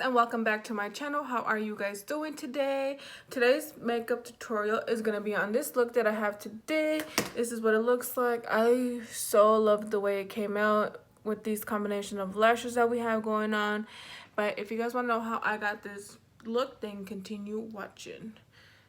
and welcome back to my channel. How are you guys doing today? Today's makeup tutorial is going to be on this look that I have today. This is what it looks like. I so love the way it came out with these combination of lashes that we have going on. But if you guys want to know how I got this look, then continue watching.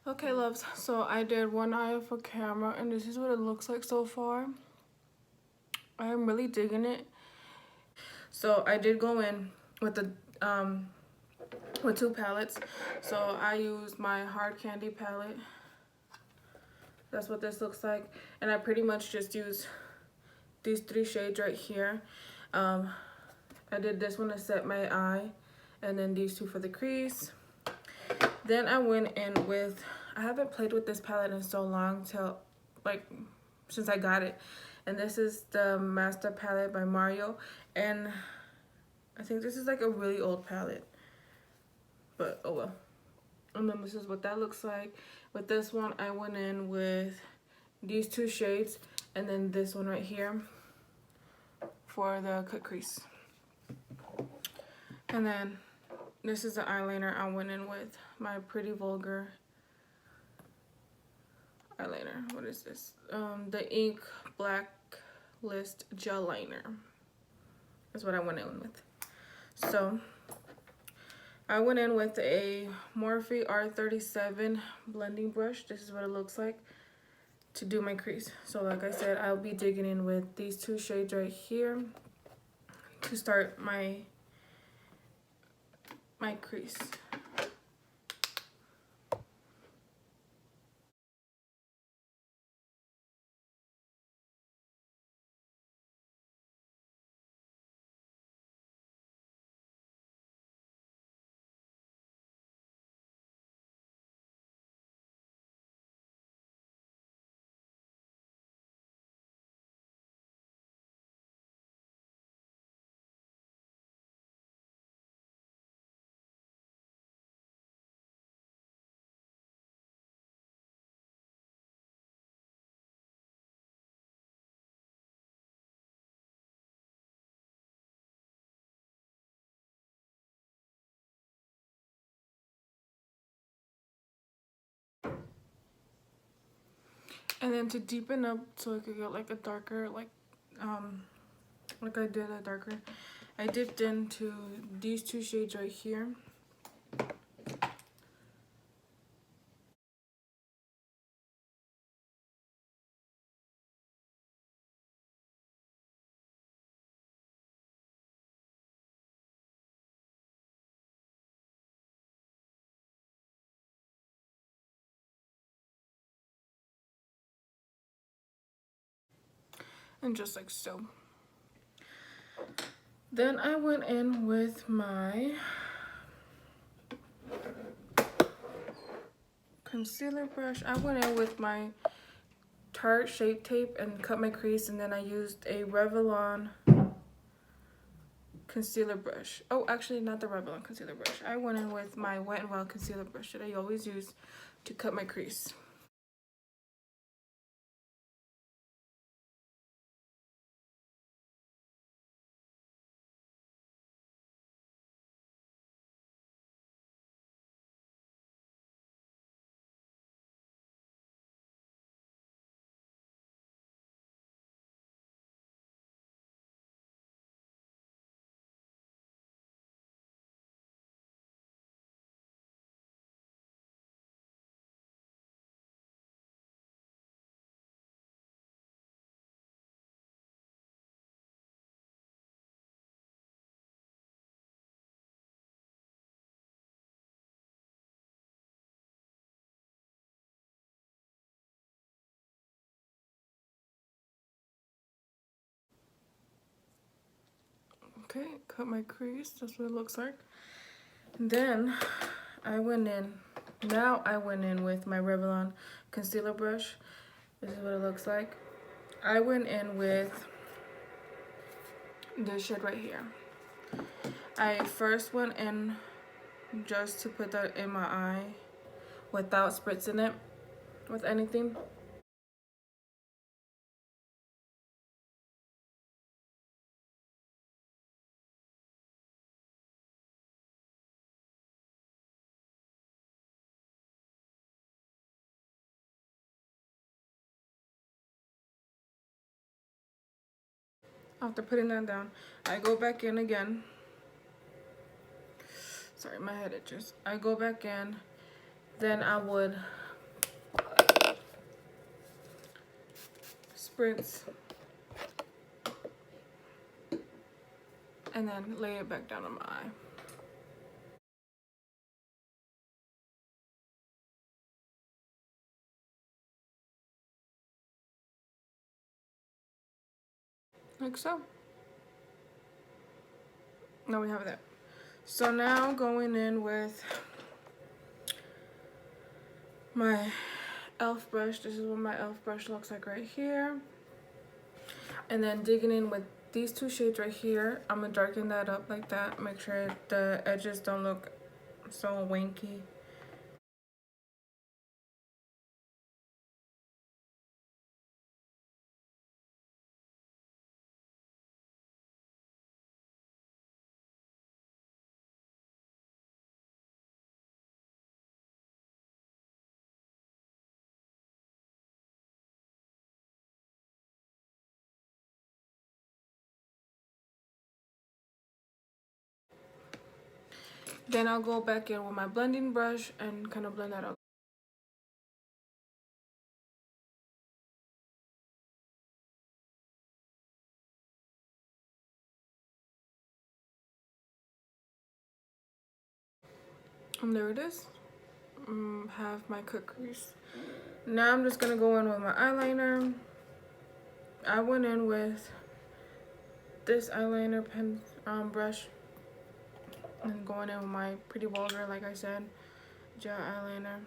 Okay, loves, so I did one eye for camera and this is what it looks like so far. I am really digging it. So I did go in with the with two palettes. So I used my hard candy palette. That's what this looks like, and I pretty much just used these three shades right here. I did this one to set my eye, and then these two for the crease. Then I went in with, I haven't played with this palette in so long, till like since I got it, and this is the Master palette by Mario, and I think this is like a really old palette, but oh well. And then this is what that looks like. With this one, I went in with these two shades, and then this one right here for the cut crease. And then this is the eyeliner I went in with, my Pretty Vulgar eyeliner. What is this? The Ink Blackest gel liner is what I went in with. So I went in with a Morphe R37 blending brush. This is what it looks like to do my crease. So like I said, I'll be digging in with these two shades right here to start my crease. And then to deepen up so I could get like a darker, like I did a darker, I dipped into these two shades right here. And just like so. Then I went in with my concealer brush. I went in with my Tarte Shape Tape and cut my crease, and then I used a Revelon concealer brush. Oh, actually not the Revelon concealer brush. I went in with my Wet n Wild concealer brush that I always use to cut my crease. Okay, cut my crease. That's what it looks like. And then I went in. Now I went in with my Revelon concealer brush. This is what it looks like. I went in with this shade right here. I first went in just to put that in my eye without spritzing it with anything. After putting that down, I go back in again. Sorry, my head itches. I go back in. Then I would spritz and then lay it back down on my eye. Like so. Now we have that. So now going in with my e.l.f. brush. This is what my e.l.f. brush looks like right here. And then digging in with these two shades right here. I'm gonna darken that up like that. Make sure the edges don't look so wanky. Then I'll go back in with my blending brush and kind of blend that out. And there it is. Have my cut crease. Now I'm just gonna go in with my eyeliner. I went in with this eyeliner pen brush and going in with my pretty Vulgar, like I said, gel eyeliner.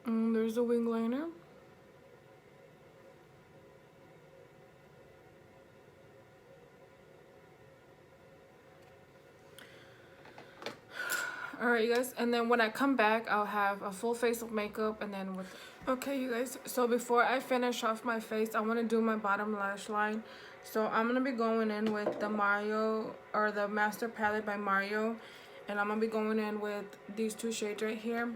There's the wing liner. Alright, you guys, and then when I come back, I'll have a full face of makeup, and then with... Okay, you guys, so before I finish off my face, I want to do my bottom lash line. So I'm going to be going in with the Mario, or the Master Palette by Mario, and I'm going to be going in with these two shades right here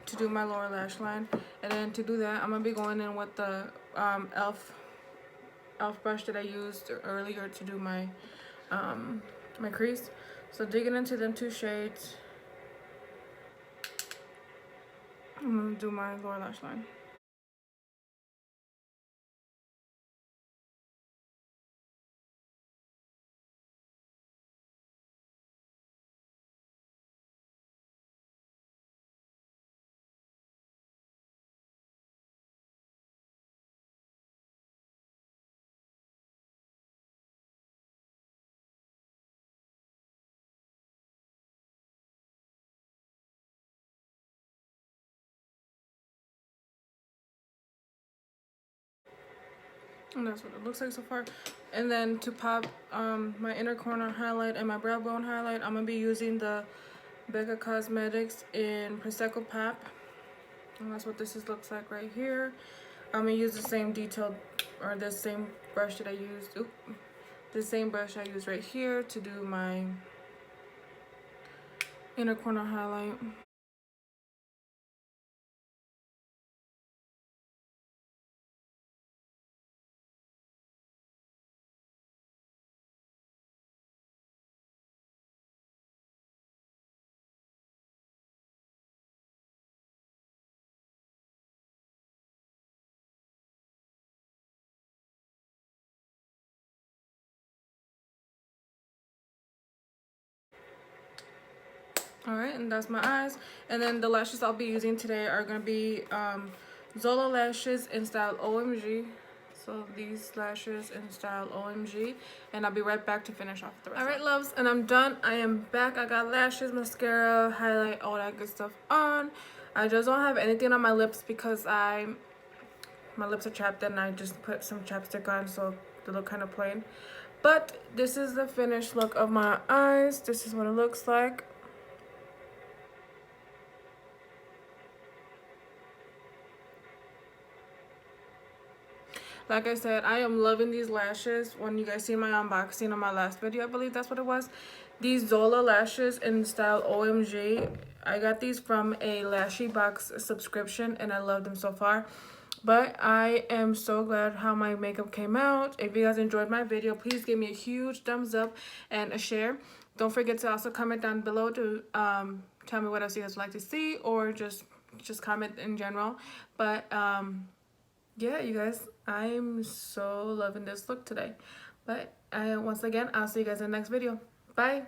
to do my lower lash line. And then to do that, I'm going to be going in with the e.l.f. brush that I used earlier to do my my crease. So digging into them two shades, I'm gonna do my lower lash line. And that's what it looks like so far. And then to pop my inner corner highlight and my brow bone highlight, I'm gonna be using the Becca Cosmetics in Prosecco Pop. And that's what looks like right here. I'm gonna use the same detailed, or the same brush that I used. The same brush I used right here to do my inner corner highlight. All right, and that's my eyes. And then the lashes I'll be using today are gonna be Zola Lashes in style OMG. So these lashes in style OMG, and I'll be right back to finish off the rest. All right, loves, and I'm done. I am back. I got lashes, mascara, highlight, all that good stuff on. I just don't have anything on my lips because my lips are chapped and I just put some chapstick on, so they look kind of plain. But this is the finished look of my eyes. This is what it looks like. Like I said, I am loving these lashes. When you guys see my unboxing on my last video, I believe that's what it was. These Zola Lashes in style OMG. I got these from a Lashybox subscription and I love them so far. But I am so glad how my makeup came out. If you guys enjoyed my video, please give me a huge thumbs up and a share. Don't forget to also comment down below to tell me what else you guys would like to see, or just comment in general. But yeah, you guys, I'm so loving this look today. But once again, I'll see you guys in the next video. Bye.